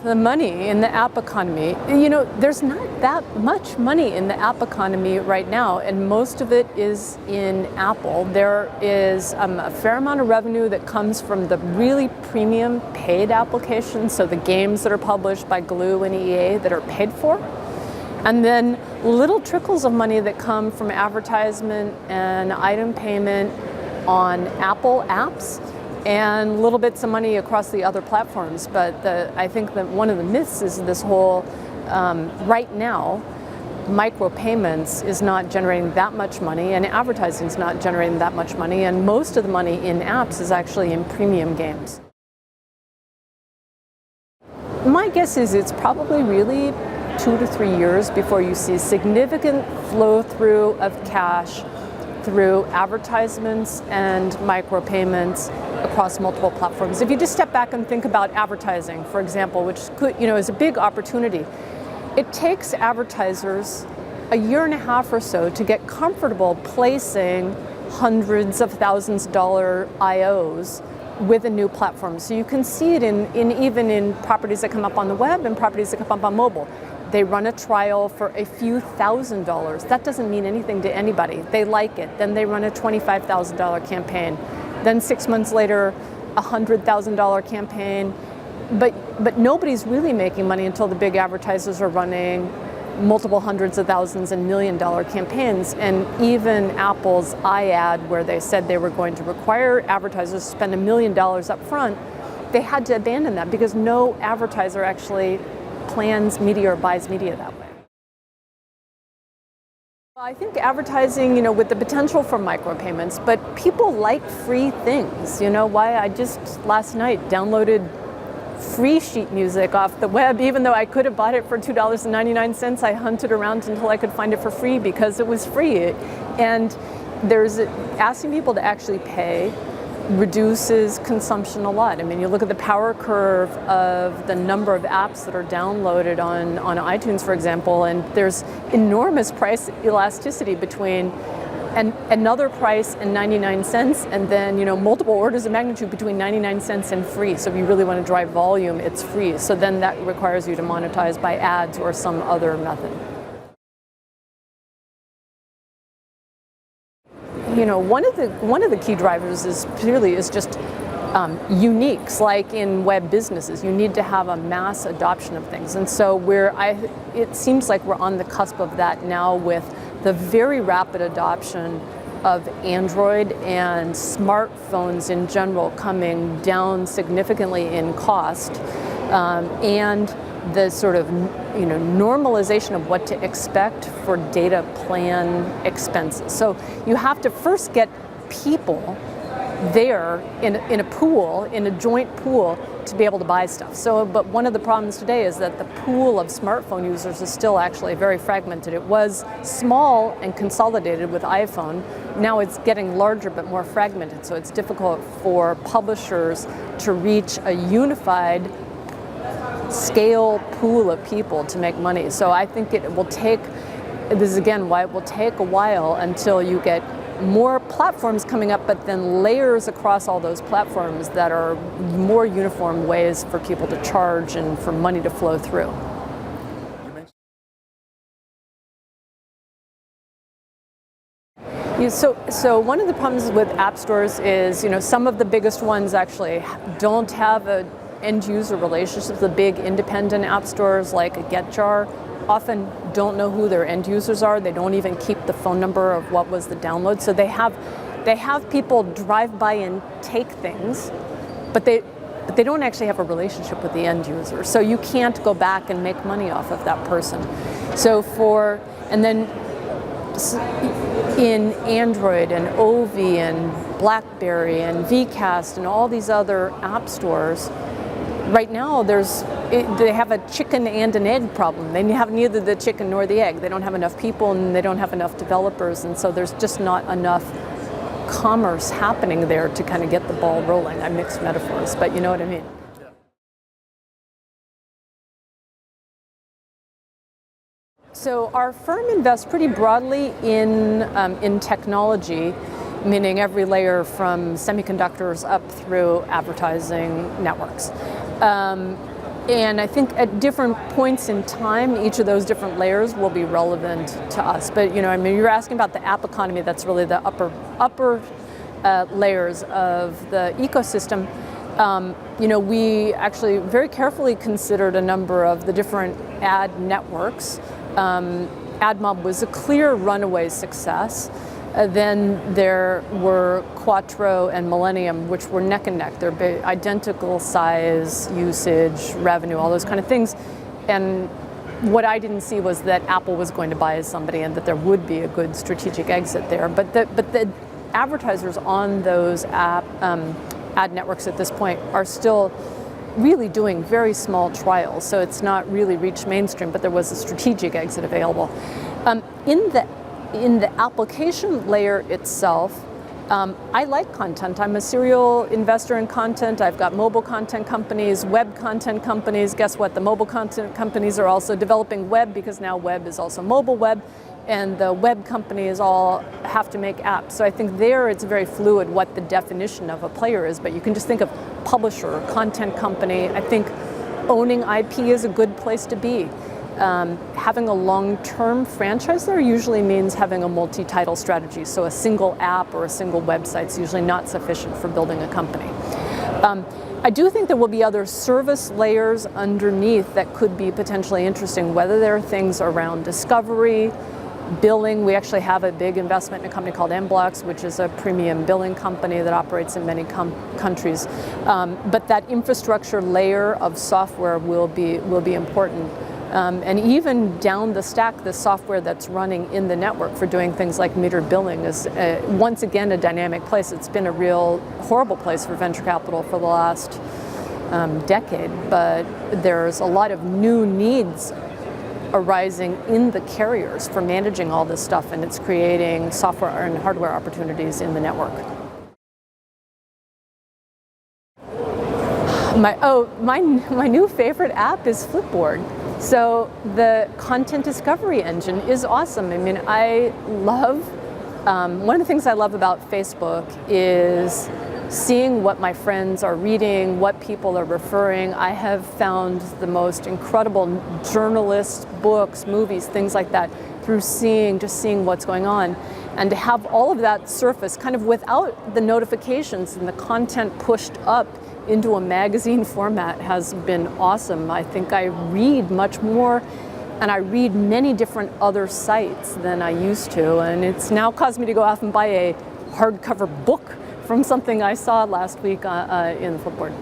the money in the app economy, there's not that much money in the app economy right now, and most of it is in Apple. There is a fair amount of revenue that comes from the really premium paid applications, so the games that are published by Glue and EA that are paid for. And then little trickles of money that come from advertisement and item payment on Apple apps, and little bits of money across the other platforms. But I think that one of the myths is this whole, right now, micropayments is not generating that much money, and advertising is not generating that much money, and most of the money in apps is actually in premium games. My guess is it's probably really 2 to 3 years before you see significant flow through of cash through advertisements and micropayments across multiple platforms. If you just step back and think about advertising, for example, which could, is a big opportunity, it takes advertisers a year and a half or so to get comfortable placing hundreds of thousands of dollar IOs with a new platform. So you can see it even in properties that come up on the web and properties that come up on mobile. They run a trial for a few $1,000s. That doesn't mean anything to anybody. They like it. Then they run a $25,000 campaign. Then 6 months later, a $100,000 campaign. But nobody's really making money until the big advertisers are running multiple hundreds of thousands and $1 million campaigns. And even Apple's iAd, where they said they were going to require advertisers to spend $1 million up front, they had to abandon that because no advertiser actually plans media or buys media that way. Well, I think advertising, with the potential for micropayments, but people like free things. Why I just last night downloaded free sheet music off the web, even though I could have bought it for $2.99. I hunted around until I could find it for free because it was free. And there's asking people to actually pay reduces consumption a lot. I mean, you look at the power curve of the number of apps that are downloaded on iTunes, for example, and there's enormous price elasticity between another price and 99 cents, and then multiple orders of magnitude between 99 cents and free. So if you really want to drive volume, it's free. So then that requires you to monetize by ads or some other method. One of the key drivers is just uniques. Like in web businesses, you need to have a mass adoption of things, and so it seems like we're on the cusp of that now with the very rapid adoption of Android and smartphones in general coming down significantly in cost, and the sort of normalization of what to expect for data plan expenses. So you have to first get people there in a pool, in a joint pool, to be able to buy stuff. But one of the problems today is that the pool of smartphone users is still actually very fragmented. It was small and consolidated with iPhone. Now it's getting larger but more fragmented. So it's difficult for publishers to reach a unified scale pool of people to make money. So I think it will take, this is again why it will take a while until you get more platforms coming up, but then layers across all those platforms that are more uniform ways for people to charge and for money to flow through. So one of the problems with app stores is, some of the biggest ones actually don't have an end user relationship. The big independent app stores like GetJar often don't know who their end users are. They don't even keep the phone number of what was the download. So they have people drive by and take things, but they don't actually have a relationship with the end user. So you can't go back and make money off of that person. And then in Android and Ovi and BlackBerry and Vcast and all these other app stores, right now they have a chicken and an egg problem. They have neither the chicken nor the egg. They don't have enough people and they don't have enough developers, and so there's just not enough commerce happening there to kind of get the ball rolling. I mix metaphors, but you know what I mean. So our firm invests pretty broadly in technology, meaning every layer from semiconductors up through advertising networks. And I think at different points in time, each of those different layers will be relevant to us. But I mean, you're asking about the app economy. That's really the upper layers of the ecosystem. We actually very carefully considered a number of the different ad networks. AdMob was a clear runaway success. Then there were Quattro and Millennium, which were neck and neck. They're identical size, usage, revenue, all those kind of things. And what I didn't see was that Apple was going to buy somebody and that there would be a good strategic exit there. But the advertisers on those ad networks at this point are still really doing very small trials. So it's not really reached mainstream, but there was a strategic exit available. In the application layer itself, I like content. I'm a serial investor in content. I've got mobile content companies, web content companies. Guess what? The mobile content companies are also developing web, because now web is also mobile web, and the web companies all have to make apps. So I think there it's very fluid what the definition of a player is, but you can just think of publisher, content company. I think owning IP is a good place to be. Having a long-term franchise there usually means having a multi-title strategy. So a single app or a single website is usually not sufficient for building a company. I do think there will be other service layers underneath that could be potentially interesting, whether there are things around discovery, billing. We actually have a big investment in a company called Mblox, which is a premium billing company that operates in many countries. But that infrastructure layer of software will be important. And even down the stack, the software that's running in the network for doing things like metered billing is once again a dynamic place. It's been a real horrible place for venture capital for the last decade, but there's a lot of new needs arising in the carriers for managing all this stuff, and it's creating software and hardware opportunities in the network. My new favorite app is Flipboard. So the content discovery engine is awesome. I mean, one of the things I love about Facebook is seeing what my friends are reading, what people are referring. I have found the most incredible journalists, books, movies, things like that through just seeing what's going on. And to have all of that surface kind of without the notifications and the content pushed up into a magazine format has been awesome. I think I read much more, and I read many different other sites than I used to, and it's now caused me to go off and buy a hardcover book from something I saw last week in Flipboard.